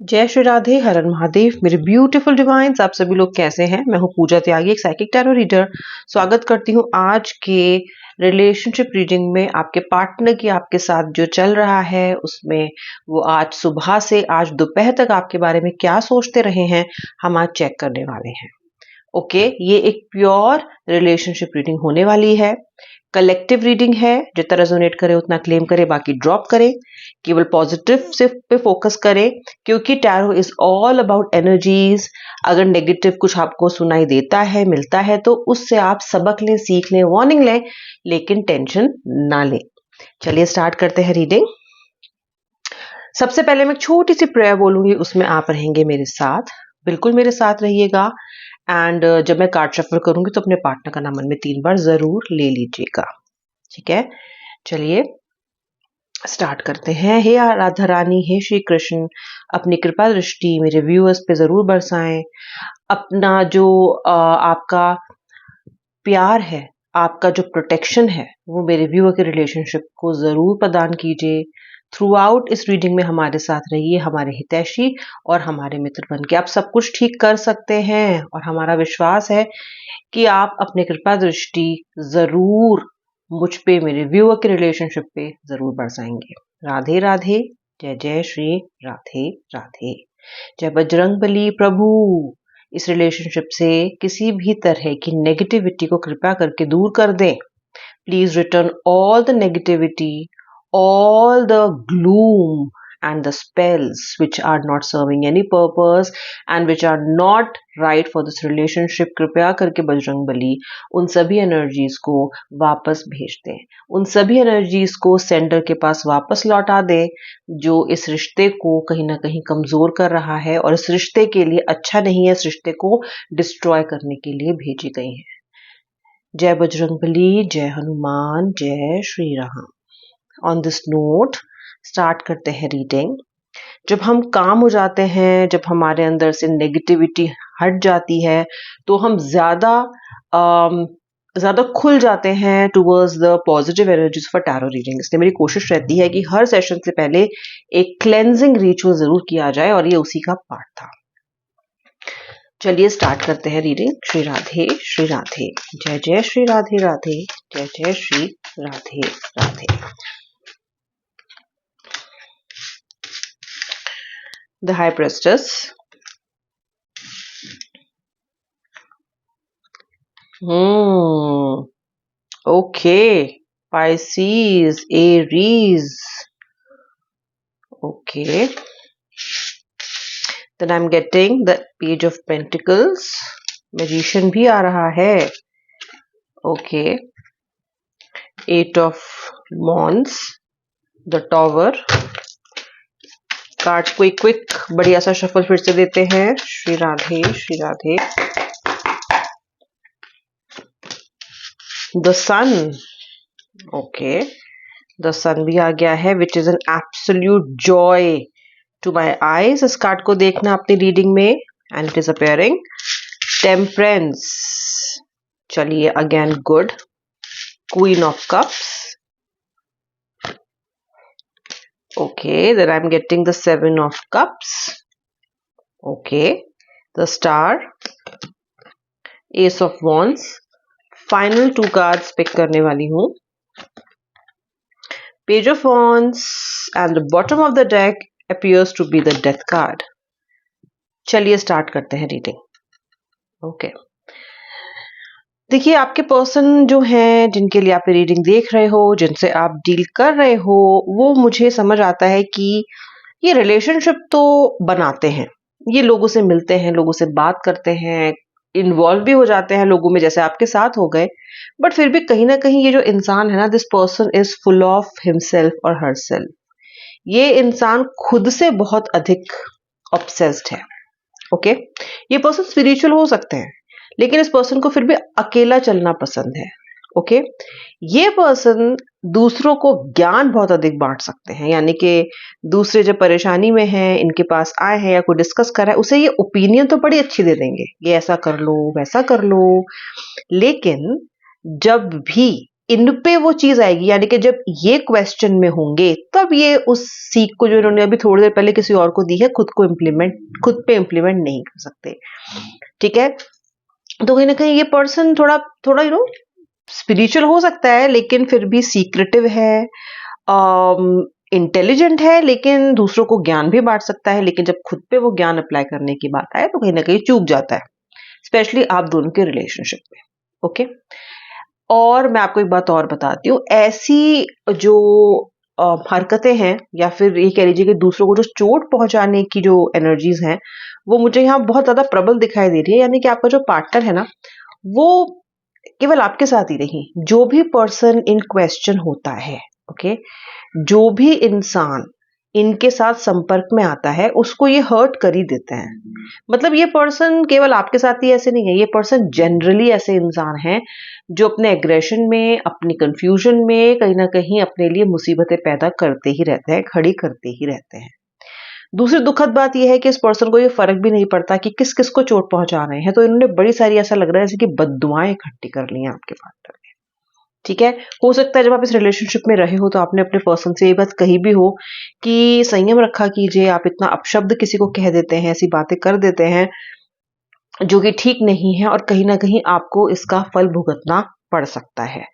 जय श्री राधे, हर हर महादेव। मेरे beautiful divine's, आप सभी लोग कैसे हैं? मैं हूँ पूजा त्यागी, एक साइकिक टैरो रीडर। स्वागत करती हूँ आज के रिलेशनशिप रीडिंग में। आपके पार्टनर की आपके साथ जो चल रहा है उसमें वो आज सुबह से आज दोपहर तक आपके बारे में क्या सोचते रहे हैं, हम आज चेक करने वाले हैं। ओके, ये एक प्योर रिलेशनशिप रीडिंग होने वाली है। कलेक्टिव रीडिंग है, जितना रेजोनेट करे उतना क्लेम करे, बाकी ड्रॉप करे। केवल पॉजिटिव सिर्फ पे फोकस करे, क्योंकि tarot is all about energies. अगर नेगेटिव कुछ आपको सुनाई देता है, मिलता है, तो उससे आप सबक लें, सीख लें, वार्निंग लें, लेकिन टेंशन ना लें। चलिए स्टार्ट करते हैं रीडिंग। सबसे पहले मैं छोटी सी प्रेयर बोलूंगी, उसमें आप रहेंगे मेरे साथ, बिल्कुल मेरे साथ रहिएगा। एंड जब मैं कार्ड शफल करूंगी तो अपने पार्टनर का नाम मन में 3 बार जरूर ले लीजिएगा, ठीक है? चलिए स्टार्ट करते हैं। हे राधा रानी, हे श्री कृष्ण, अपनी कृपा दृष्टि मेरे व्यूअर्स पे जरूर बरसाएं। अपना जो आपका प्यार है, आपका जो प्रोटेक्शन है, वो मेरे व्यूअर के रिलेशनशिप को जरूर प्रदान कीजिए। थ्रू आउट इस रीडिंग में हमारे साथ रहिए, हमारे हितैषी और हमारे मित्र बन के। आप सब कुछ ठीक कर सकते हैं और हमारा विश्वास है कि आप अपने कृपा दृष्टि जरूर मुझ पे, मेरे व्यूअर के रिलेशनशिप पे जरूर बरसाएंगे। राधे राधे, जय जय श्री राधे राधे। जय बजरंगबली प्रभु। इस रिलेशनशिप से किसी भी तरह की नेगेटिविटी को कृपया करके दूर कर दें। Please return all the negativity, all the gloom and the spells which are not serving any purpose and which are not right for this relationship। कृपया करके बजरंगबली उन सभी एनर्जीज को वापस भेज दें, उन सभी एनर्जीज को सेंडर के पास वापस लौटा दें, जो इस रिश्ते को कहीं ना कहीं कमजोर कर रहा है और इस रिश्ते के लिए अच्छा नहीं है, इस रिश्ते को डिस्ट्रॉय करने के लिए भेजी गई है। जय बजरंगबली, जय हनुमान, जय Shri Ram. On this note start करते हैं रीडिंग। जब हम काम हो जाते हैं, जब हमारे अंदर से नेगेटिविटी हट जाती है, तो हम ज्यादा खुल जाते हैं towards the positive energies for tarot reading. इसलिए मेरी कोशिश रहती है कि हर सेशन से पहले एक क्लेंजिंग रिचुअल जरूर किया जाए और ये उसी का पार्ट था। चलिए स्टार्ट करते हैं रीडिंग। श्री राधे श्री राधे, जय जय श्री राधे राधे, जय जय Shri Radhe Radhe. The High Priestess. Okay. Pisces, Aries. Okay. Then I'm getting the Page of Pentacles. Magician भी आ रहा है. Okay. 8 of Wands. The Tower. Card को एक क्विक बढ़िया सा शफल फिर से देते हैं। Shri Radhe Shri Radhe. The sun, okay, the sun भी आ गया है, which is an absolute joy to my eyes इस कार्ड को देखना अपनी रीडिंग में। And it is appearing temperance. चलिए again good. Queen of cups, okay, then I'm getting the 7 of cups, okay, the star, ace of wands। Final 2 cards pick करने वाली हूँ। Page of wands and the bottom of the deck appears to be the death card। चलिए start करते हैं reading. Okay, देखिए आपके person जो हैं, जिनके लिए आप रीडिंग देख रहे हो, जिनसे आप डील कर रहे हो, वो मुझे समझ आता है कि ये रिलेशनशिप तो बनाते हैं, ये लोगों से मिलते हैं, लोगों से बात करते हैं, इन्वॉल्व भी हो जाते हैं लोगों में, जैसे आपके साथ हो गए। बट फिर भी कहीं ना कहीं ये जो इंसान है ना, this person is full of himself और हरसेल्फ। ये इंसान खुद से बहुत अधिक ऑब्सेस्ड है। ओके, ये पर्सन स्पिरिचुअल हो सकते हैं, लेकिन इस पर्सन को फिर भी अकेला चलना पसंद है। ओके, ये पर्सन दूसरों को ज्ञान बहुत अधिक बांट सकते हैं, यानी कि दूसरे जब परेशानी में हैं, इनके पास आए हैं या कोई डिस्कस कर रहा है, उसे ये ओपिनियन तो बड़ी अच्छी दे देंगे, ये ऐसा कर लो, वैसा कर लो। लेकिन जब भी इन पे वो चीज आएगी, यानी कि जब ये क्वेश्चन में होंगे तब ये उस सीख को जो इन्होंने अभी थोड़ी देर पहले किसी और को दी है खुद पे इम्प्लीमेंट नहीं कर सकते। ठीक है, तो कहीं ना कहीं ये पर्सन थोड़ा थोड़ा स्पिरिचुअल हो सकता है, लेकिन फिर भी सीक्रेटिव है, इंटेलिजेंट है, लेकिन दूसरों को ज्ञान भी बांट सकता है, लेकिन जब खुद पे वो ज्ञान अप्लाई करने की बात आए तो कहीं ना कहीं चूक जाता है, स्पेशली आप दोनों के रिलेशनशिप में। ओके, और मैं आपको एक बात और बताती हूँ, ऐसी जो हरकतें हैं या फिर ये कह लीजिए कि दूसरों को जो चोट पहुंचाने की जो एनर्जीज हैं, वो मुझे यहाँ बहुत ज्यादा प्रबल दिखाई दे रही है। यानी कि आपका जो पार्टनर है ना, वो केवल आपके साथ ही नहीं, जो भी पर्सन इन क्वेश्चन होता है, ओके, जो भी इंसान इनके साथ संपर्क में आता है उसको ये हर्ट कर ही देते हैं। मतलब ये पर्सन केवल आपके साथ ही ऐसे नहीं है, ये पर्सन जनरली ऐसे इंसान हैं जो अपने एग्रेशन में, अपनी कंफ्यूजन में कहीं ना कहीं अपने लिए मुसीबतें पैदा करते ही रहते हैं, खड़ी करते ही रहते हैं। दूसरी दुखद बात यह है कि इस पर्सन को ये फर्क भी नहीं पड़ता कि किस किस को चोट पहुंचा रहे हैं, तो इन्होंने बड़ी सारी, ऐसा लग रहा है जैसे कि बद्दुआएं इकट्ठी कर ली हैं आपके पार्टनर ने। ठीक है, हो सकता है जब आप इस रिलेशनशिप में रहे हो तो आपने अपने पर्सन से ये बात कही भी हो कि संयम रखा कीजिए, आप इतना अपशब्द किसी को कह देते हैं, ऐसी बातें कर देते हैं जो कि ठीक नहीं है, और कहीं ना कहीं आपको इसका फल भुगतना पड़ सकता है।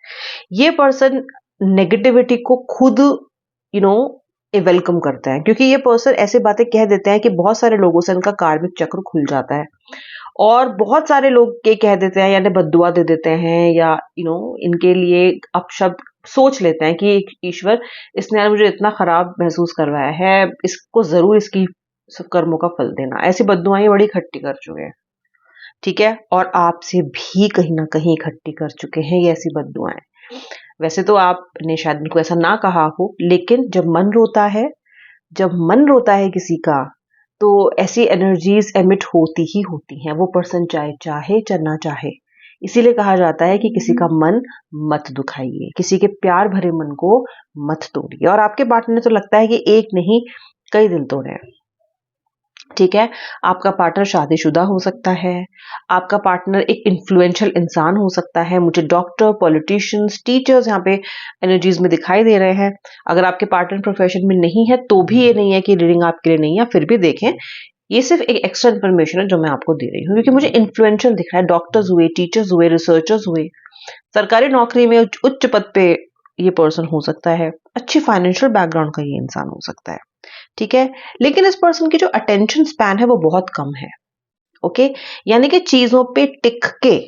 ये पर्सन नेगेटिविटी को खुद यू नो वेलकम करता है, क्योंकि ये पर्सन ऐसे बातें कह देते हैं कि बहुत सारे लोगों से इनका कार्मिक चक्र खुल जाता है, और बहुत सारे लोग ये कह देते हैं, यानी बद्दुआ दे देते हैं, या इनके लिए अपशब्द सोच लेते हैं कि ईश्वर, इसने यार मुझे इतना खराब महसूस करवाया है, इसको जरूर इसकी कर्मों का फल देना। ऐसी बद्दुआएं बड़ी इकट्ठी कर चुके हैं। ठीक है, और आपसे भी कहीं ना कहीं इकट्ठी कर चुके हैं ये ऐसी बद्दुआएं। वैसे तो आपने शायद उनको ऐसा ना कहा हो, लेकिन जब मन रोता है किसी का, तो ऐसी एनर्जीज एमिट होती ही होती हैं, वो पर्सन चाहे चाहे चाहे ना चाहे। इसीलिए कहा जाता है कि किसी का मन मत दुखाइए, किसी के प्यार भरे मन को मत तोड़िए। और आपके पार्टनर ने तो लगता है कि एक नहीं कई दिल तोड़े हैं। ठीक है, आपका पार्टनर शादीशुदा हो सकता है, आपका पार्टनर एक इन्फ्लुएंशियल इंसान हो सकता है। मुझे डॉक्टर, पॉलिटिशियंस, टीचर्स यहाँ पे एनर्जीज में दिखाई दे रहे हैं। अगर आपके पार्टनर प्रोफेशन में नहीं है तो भी ये नहीं है कि रीडिंग आपके लिए नहीं है, फिर भी देखें, ये सिर्फ एक एक्स्ट्रा इन्फॉर्मेशन है जो मैं आपको दे रही हूँ, क्योंकि मुझे इन्फ्लुएंशियल दिख रहा है। डॉक्टर्स हुए, टीचर्स हुए, रिसर्चर्स हुए, सरकारी नौकरी में उच्च पद पे ये पर्सन हो सकता है, अच्छी फाइनेंशियल बैकग्राउंड का ये इंसान हो सकता है। ठीक है, लेकिन इस पर्सन की जो अटेंशन स्पैन है वो बहुत कम है। ओके, यानी कि चीजों पे टिक के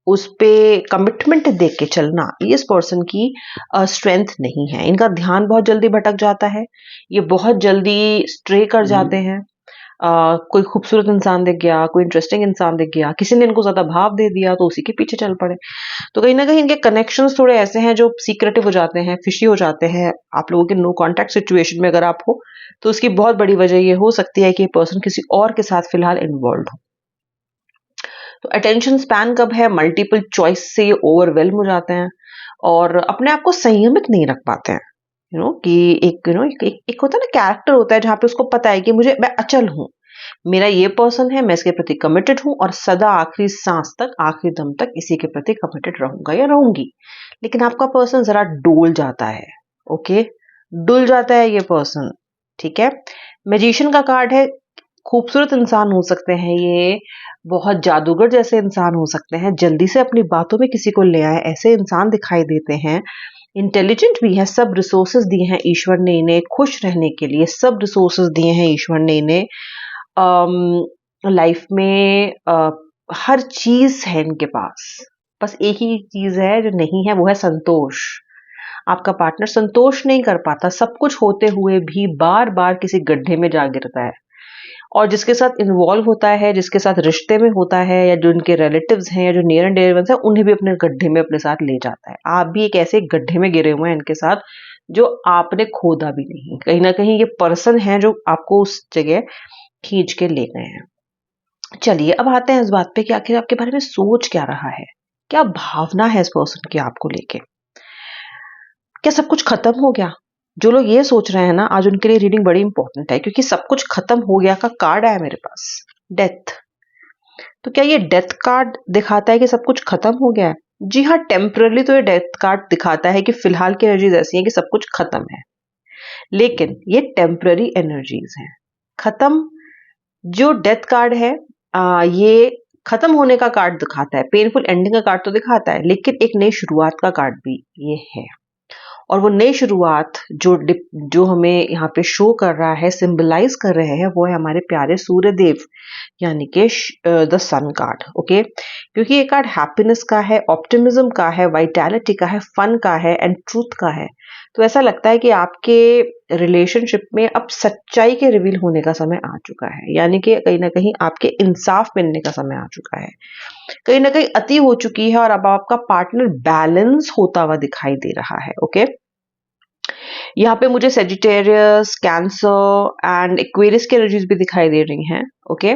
उस पे कमिटमेंट दे के चलना, ये इस पर्सन की स्ट्रेंथ नहीं है। इनका ध्यान बहुत जल्दी भटक जाता है, ये बहुत जल्दी स्ट्रे कर जाते हैं। कोई खूबसूरत इंसान दिख गया, कोई इंटरेस्टिंग इंसान दिख गया, किसी ने इनको ज्यादा भाव दे दिया तो उसी के पीछे चल पड़े। तो कहीं ना कहीं इनके कनेक्शंस थोड़े ऐसे हैं जो सीक्रेटिव हो जाते हैं, फिशी हो जाते हैं। आप लोगों के नो कॉन्टैक्ट सिचुएशन में अगर आप हो तो उसकी बहुत बड़ी वजह ये हो सकती है कि ये पर्सन किसी और के साथ फिलहाल इन्वॉल्व हो। तो अटेंशन स्पैन कब है, मल्टीपल चॉइस से ओवरवेल्म हो जाते हैं और अपने आप को संयमित नहीं रख पाते हैं। कि एक होता है ना, कैरेक्टर होता है जहां पे उसको पता है कि मैं अचल हूं, मेरा ये पर्सन है, मैं इसके प्रति कमिटेड हूं और सदा आखिरी सांस तक, आखिरी दम तक इसी के प्रति कमिटेड रहूंगा या रहूंगी। लेकिन आपका पर्सन जरा डोल जाता है, ओके, डुल जाता है ये पर्सन। ठीक है, मैजिशियन का कार्ड है, खूबसूरत इंसान हो सकते हैं ये, बहुत जादूगर जैसे इंसान हो सकते हैं, जल्दी से अपनी बातों में किसी को ले आए ऐसे इंसान दिखाई देते हैं। इंटेलिजेंट भी है, सब रिसोर्सेज दिए हैं ईश्वर ने इन्हें खुश रहने के लिए, सब रिसोर्सेज दिए हैं ईश्वर ने इन्हें लाइफ में। हर चीज है इनके पास, बस एक ही चीज है जो नहीं है, वो है संतोष। आपका पार्टनर संतोष नहीं कर पाता, सब कुछ होते हुए भी बार बार किसी गड्ढे में जा गिरता है, और जिसके साथ इन्वॉल्व होता है, जिसके साथ रिश्ते में होता है, या जो उनके रिलेटिव्स हैं या जो नियर एंड डियर वंस हैं, उन्हें भी अपने गड्ढे में अपने साथ ले जाता है। आप भी एक ऐसे गड्ढे में गिरे हुए हैं इनके साथ जो आपने खोदा भी नहीं। कहीं ना कहीं ये पर्सन है जो आपको उस जगह खींच के ले गए हैं। चलिए अब आते हैं इस बात पे कि आखिर आपके बारे में सोच क्या रहा है, क्या भावना है इस पर्सन की आपको लेके। क्या सब कुछ खत्म हो गया? जो लोग ये सोच रहे हैं ना, आज उनके लिए रीडिंग बड़ी इंपॉर्टेंट है, क्योंकि सब कुछ खत्म हो गया का कार्ड आया मेरे पास, डेथ। तो क्या ये डेथ कार्ड दिखाता है कि सब कुछ खत्म हो गया है? जी हाँ, टेम्पररी तो ये डेथ कार्ड दिखाता है कि फिलहाल की एनर्जीज ऐसी हैं कि सब कुछ खत्म है, लेकिन ये टेम्पररी एनर्जीज हैं। खत्म जो डेथ कार्ड है, ये खत्म होने का कार्ड दिखाता है, पेनफुल एंडिंग का कार्ड तो दिखाता है, लेकिन एक नई शुरुआत का कार्ड भी ये है। और वो नई शुरुआत जो हमें यहाँ पे शो कर रहा है, सिंबलाइज कर रहे हैं, वो है हमारे प्यारे सूर्य देव, यानी कि द सन कार्ड। ओके, क्योंकि ये कार्ड हैप्पीनेस का है, ऑप्टिमिज्म का है, वाइटैलिटी का है, फन का है एंड ट्रूथ का है। तो ऐसा लगता है कि आपके रिलेशनशिप में अब सच्चाई के रिवील होने का समय आ चुका है, यानी कि कहीं ना कहीं आपके इंसाफ मिलने का समय आ चुका है। कहीं ना कहीं अति हो चुकी है और अब आपका पार्टनर बैलेंस होता हुआ दिखाई दे रहा है। ओके, यहाँ पे मुझे सेजिटेरियस, कैंसर एंड एक्वेरियस की एनर्जीज भी दिखाई दे रही हैं। ओके,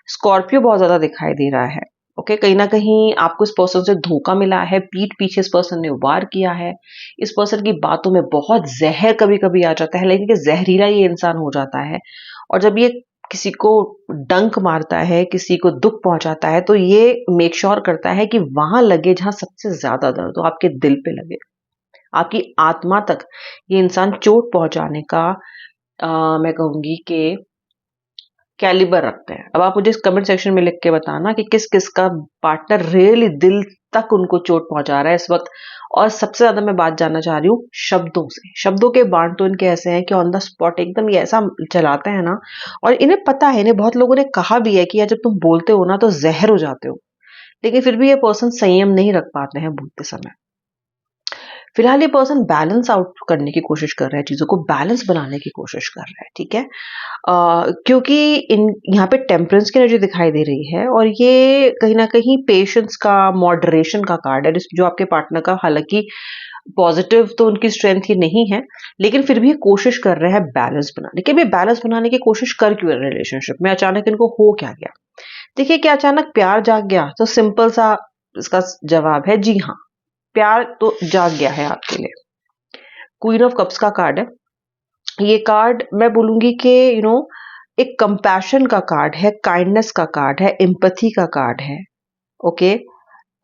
स्कॉर्पियो बहुत ज्यादा दिखाई दे रहा है। ओके, कहीं ना कहीं आपको इस पर्सन से धोखा मिला है, पीठ पीछे इस पर्सन ने वार किया है, इस पर्सन की बातों में बहुत जहर कभी कभी आ जाता है, लेकिन कि जहरीला ये इंसान हो जाता है। और जब ये किसी को डंक मारता है, किसी को दुख पहुंचाता है, तो ये मेक श्योर करता है कि वहां लगे जहां सबसे ज्यादा दर्द हो, आपके दिल पे लगे, आपकी आत्मा तक ये इंसान चोट पहुंचाने का मैं कहूंगी कि कैलिबर रखते हैं। अब आप मुझे इस कमेंट सेक्शन में लिख के बताना कि किस किस का पार्टनर रियली दिल तक उनको चोट पहुंचा रहा है इस वक्त। और सबसे ज्यादा मैं बात जानना चाह रही हूँ शब्दों से। शब्दों के बाण तो इनके ऐसे हैं कि ऑन द स्पॉट एकदम ये ऐसा चलाते हैं ना, और इन्हें पता है, इन्हें बहुत लोगों ने कहा भी है कि यार जब तुम बोलते हो ना तो जहर हो जाते हो, लेकिन फिर भी ये पर्सन संयम नहीं रख पाते हैं बोलते समय। फिलहाल ये पर्सन बैलेंस आउट करने की कोशिश कर रहा है, चीजों को बैलेंस बनाने की कोशिश कर रहा है। ठीक है, क्योंकि इन यहाँ पे टेम्परेंस की एनर्जी दिखाई दे रही है, और ये कहीं ना कहीं पेशेंस का, मॉडरेशन का कार्ड है, जो आपके पार्टनर का, हालांकि पॉजिटिव तो उनकी स्ट्रेंथ ही नहीं है, लेकिन फिर भी ये कोशिश कर रहे हैं बैलेंस बनाने की। भाई बैलेंस बनाने की कोशिश कर क्यों है रिलेशनशिप में, अचानक इनको हो क्या गया? देखिए, क्या अचानक प्यार जाग गया? तो सिंपल सा इसका जवाब है जी हाँ, प्यार तो जाग गया है आपके लिए। क्वीन ऑफ कप्स का कार्ड है ये कार्ड। मैं बोलूंगी कि एक कंपैशन का कार्ड है, काइंडनेस का कार्ड है, एम्पैथी का कार्ड है। ओके,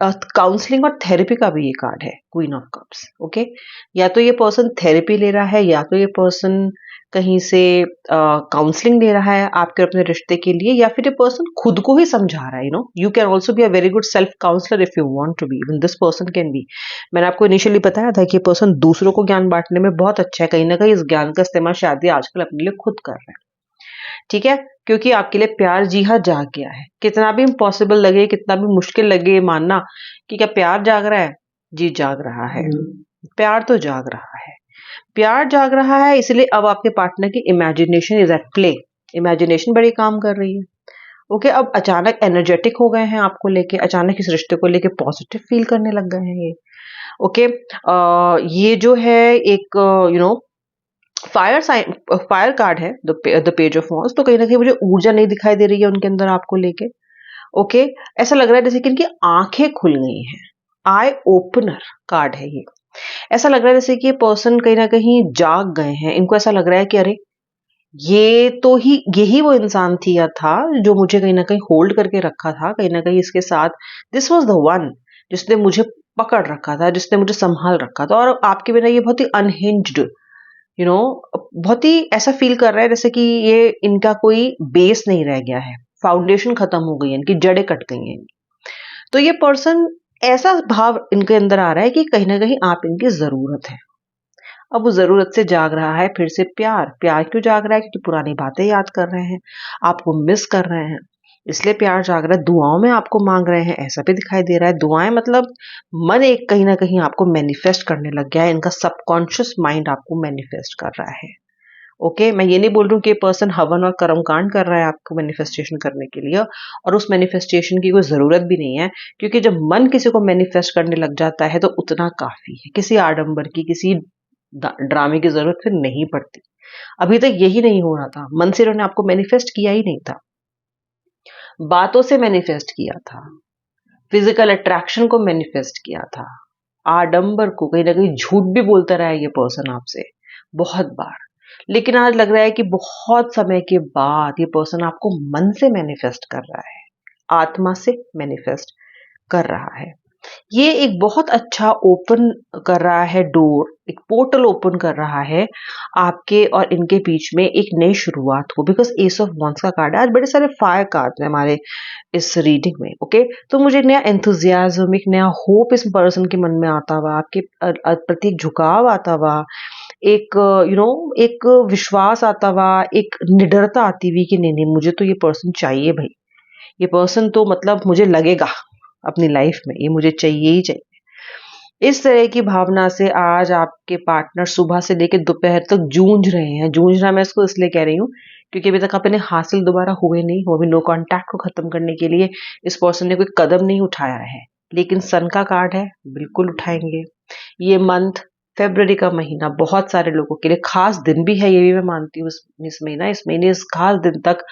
काउंसलिंग और थेरेपी का भी ये कार्ड है, क्वीन ऑफ कप्स। ओके, या तो ये पर्सन थेरेपी ले रहा है, या तो ये पर्सन कहीं से काउंसलिंग ले रहा है आपके अपने रिश्ते के लिए, या फिर ये पर्सन खुद को ही समझा रहा है। You can also be a very good self counsellor if you want to be, even this person can be. मैंने आपको इनिशियली बताया था कि ये पर्सन दूसरों को ज्ञान बांटने में बहुत अच्छा है, कहीं ना कहीं इस ज्ञान का इस्तेमाल शायद ये आजकल अपने लिए खुद कर रहे हैं। ठीक है, क्योंकि आपके लिए प्यार जी हाँ जाग गया है। कितना भी इम्पॉसिबल लगे, कितना भी मुश्किल लगे मानना कि क्या प्यार जाग रहा है, जी जाग रहा है। प्यार तो जाग रहा है, प्यार जाग रहा है, इसलिए अब आपके पार्टनर की imagination is at play. Imagination बड़ी काम कर रही है। ओके, अब अचानक एनर्जेटिक हो गए हैं आपको लेके, अचानक इस रिश्ते को लेके पॉजिटिव फील करने लग गए हैं ये। ओके, ये जो है एक फायर साइन, फायर कार्ड है, द पेज ऑफ वॉन्ड्स। तो कहीं ना कहीं मुझे ऊर्जा नहीं दिखाई दे रही है उनके अंदर आपको लेके। ओके, ऐसा लग रहा है जैसे कि इनकी आंखें खुल गई हैं। आई ओपनर कार्ड है ये। ऐसा लग रहा है जैसे कि ये पर्सन कहीं ना कहीं जाग गए हैं, इनको ऐसा लग रहा है कि अरे ये तो ही यही वो इंसान थी या था जो मुझे कहीं ना कहीं होल्ड करके रखा था, कहीं ना कहीं इसके साथ दिस वाज द वन जिसने मुझे पकड़ रखा था, जिसने मुझे संभाल रखा था। और आपके बिना ये बहुत ही अनहिंज्ड, बहुत ही ऐसा फील कर रहा है जैसे कि ये इनका कोई बेस नहीं रह गया है, फाउंडेशन खत्म हो गई है, इनकी जड़ें कट गई हैं। तो ये पर्सन, ऐसा भाव इनके अंदर आ रहा है कि कहीं ना कहीं आप इनकी जरूरत है। अब वो जरूरत से जाग रहा है फिर से प्यार। प्यार क्यों जाग रहा है? क्योंकि पुरानी बातें याद कर रहे हैं, आपको मिस कर रहे हैं, इसलिए प्यार जाग रहा है। दुआओं में आपको मांग रहे हैं, ऐसा भी दिखाई दे रहा है। दुआएं मतलब मन एक कहीं ना कहीं आपको मैनिफेस्ट करने लग गया है, इनका सबकॉन्शियस माइंड आपको मैनिफेस्ट कर रहा है। ओके, मैं ये नहीं बोल रही हूँ कि पर्सन हवन और कर्म कांड कर रहा है आपको मैनिफेस्टेशन करने के लिए, और उस मैनिफेस्टेशन की कोई जरूरत भी नहीं है, क्योंकि जब मन किसी को मैनिफेस्ट करने लग जाता है तो उतना काफी है। किसी आडंबर की, किसी ड्रामे की जरूरत फिर नहीं पड़ती। अभी तक यही नहीं हो रहा था, मन से इन्होंने आपको मैनिफेस्ट किया ही नहीं था, बातों से मैनिफेस्ट किया था, फिजिकल अट्रैक्शन को मैनिफेस्ट किया था, आडंबर को, कहीं ना कहीं झूठ भी बोलता रहा है ये पर्सन आपसे बहुत बार। लेकिन आज लग रहा है कि बहुत समय के बाद ये पर्सन आपको मन से मैनिफेस्ट कर रहा है, आत्मा से मैनिफेस्ट कर रहा है। ये एक बहुत अच्छा ओपन कर रहा है डोर, एक पोर्टल ओपन कर रहा है आपके और इनके बीच में एक नई शुरुआत को, बिकॉज एस ऑफ वॉन्ड्स का कार्ड है। आज बड़े सारे फायर कार्ड हैं हमारे इस रीडिंग में। ओके, तो मुझे एक नया एंथुजियाज्म, एक नया होप इस पर्सन के मन में आता हुआ, आपके प्रति एक झुकाव आता हुआ, एक एक विश्वास आता हुआ, एक निडरता आती हुई कि नहीं नहीं, मुझे तो ये पर्सन चाहिए भाई, ये पर्सन तो मतलब मुझे लगेगा अपनी लाइफ में, ये मुझे चाहिए ही चाहिए। इस तरह की भावना से आज आपके पार्टनर सुबह से लेकर दोपहर तक जूझ रहे हैं। जूझना मैं इसको इसलिए कह रही हूँ क्योंकि अभी तक अपने हासिल दोबारा हुए नहीं, वो भी नो कांटेक्ट को खत्म करने के लिए इस पर्सन ने कोई कदम नहीं उठाया है। लेकिन सन का कार्ड है, बिल्कुल उठाएंगे। ये मंथ, फेब्रुअरी का महीना बहुत सारे लोगों के लिए खास दिन भी है, ये भी मैं मानती हूँ। इस महीने इस खास दिन तक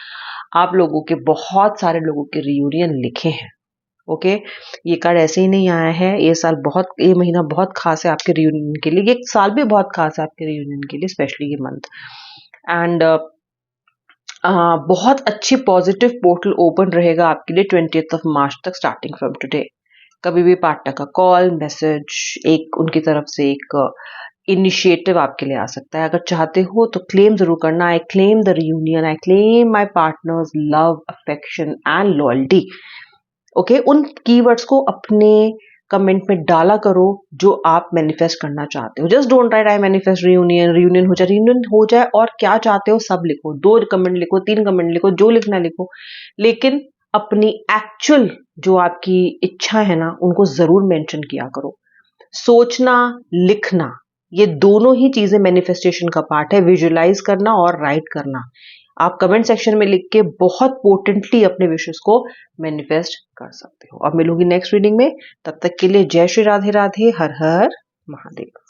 आप लोगों के, बहुत सारे लोगों के रियूनियन लिखे हैं। ओके, ये कार्ड ऐसे ही नहीं आया है। ये महीना बहुत खास है आपके रियूनियन के लिए, ये साल भी बहुत खास है आपके रियूनियन के लिए, स्पेशली ये मंथ। एंड बहुत अच्छी पॉजिटिव पोर्टल ओपन रहेगा आपके लिए 20th मार्च तक, स्टार्टिंग फ्रॉम टुडे। कभी भी पार्टनर का कॉल, मैसेज, एक उनकी तरफ से एक इनिशिएटिव आपके लिए आ सकता है। अगर चाहते हो तो क्लेम जरूर करना, I claim the reunion, I claim my partners love, affection and loyalty. Okay, उन कीवर्ड्स को अपने कमेंट में डाला करो जो आप मैनिफेस्ट करना चाहते हो। Just don't right I manifest reunion, reunion हो जाए और क्या चाहते हो सब लिखो, 2 कमेंट लिखो, 3 कमेंट लिखो, जो लिखना लिखो, लेकिन अपनी एक्चुअल जो आपकी इच्छा है ना, उनको जरूर मेंशन किया करो। सोचना, लिखना, ये दोनों ही चीजें मैनिफेस्टेशन का पार्ट है, विजुअलाइज करना और राइट करना। आप कमेंट सेक्शन में लिख के बहुत पोटेंटली अपने विशेष को मैनिफेस्ट कर सकते हो। अब मिलूंगी नेक्स्ट रीडिंग में, तब तक के लिए जय श्री राधे राधे, हर हर महादेव।